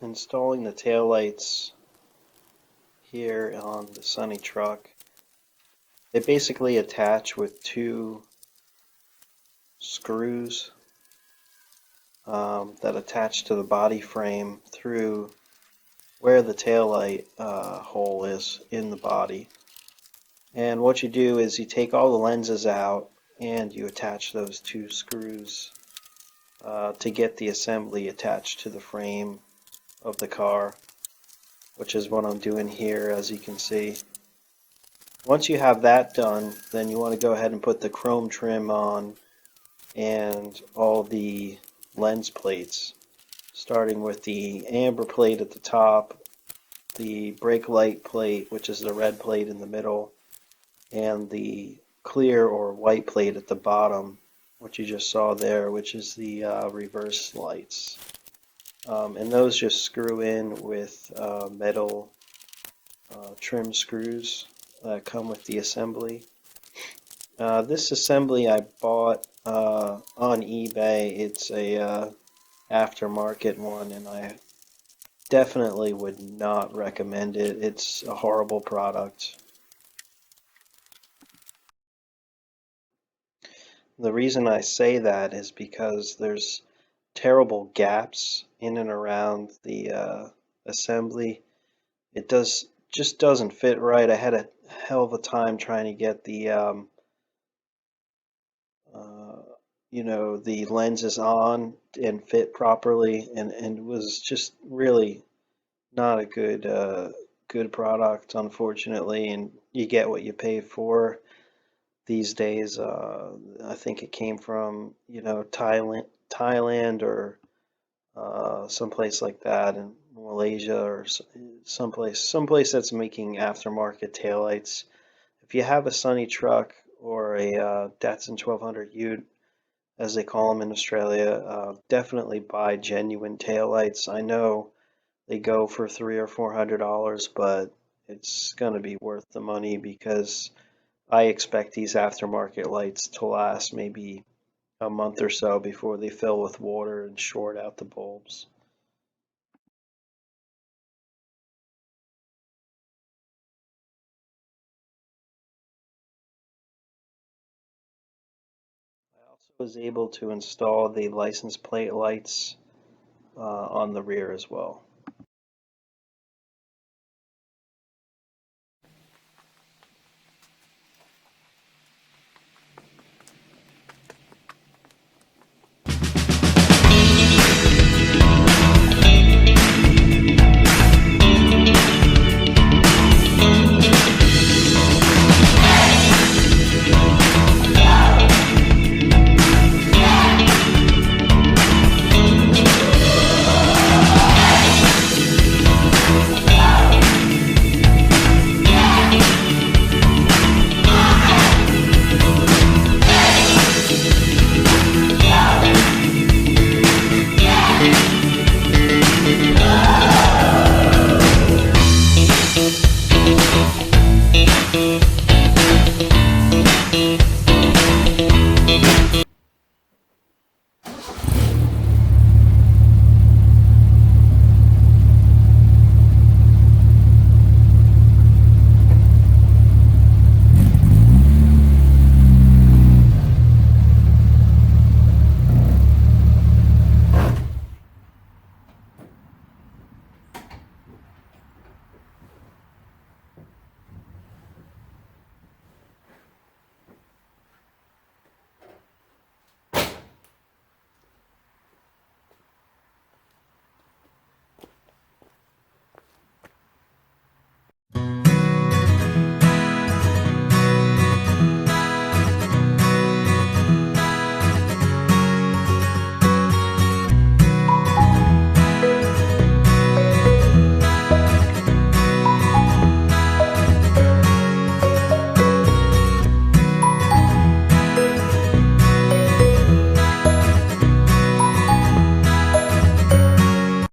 installing the taillights here on the Sunny Truck. They basically attach with two screws that attach to the body frame through where the taillight hole is in the body. And what you do is you take all the lenses out and you attach those two screws to get the assembly attached to the frame of the car, which is what I'm doing here, as you can see. Once you have that done, then you want to go ahead and put the chrome trim on and all the lens plates, starting with the amber plate at the top, the brake light plate, which is the red plate in the middle, and the clear or white plate at the bottom, which you just saw there, which is the reverse lights. And those just screw in with metal trim screws that come with the assembly. This assembly I bought on eBay. It's a aftermarket one, and I definitely would not recommend it. It's a horrible product. The reason I say that is because there's terrible gaps in and around the assembly. It just doesn't fit right. I had a hell of a time trying to get the uh, the lenses on and fit properly, and it was just really not a good product, unfortunately. And you get what you pay for these days. I think it came from Thailand or someplace like that in Malaysia or someplace that's making aftermarket taillights. If you have a Sunny Truck or a Datsun 1200 Ute, as they call them in Australia, definitely buy genuine taillights. I know they go for $300 or $400, but it's going to be worth the money because I expect these aftermarket lights to last maybe a month or so before they fill with water and short out the bulbs. I also was able to install the license plate lights on the rear as well.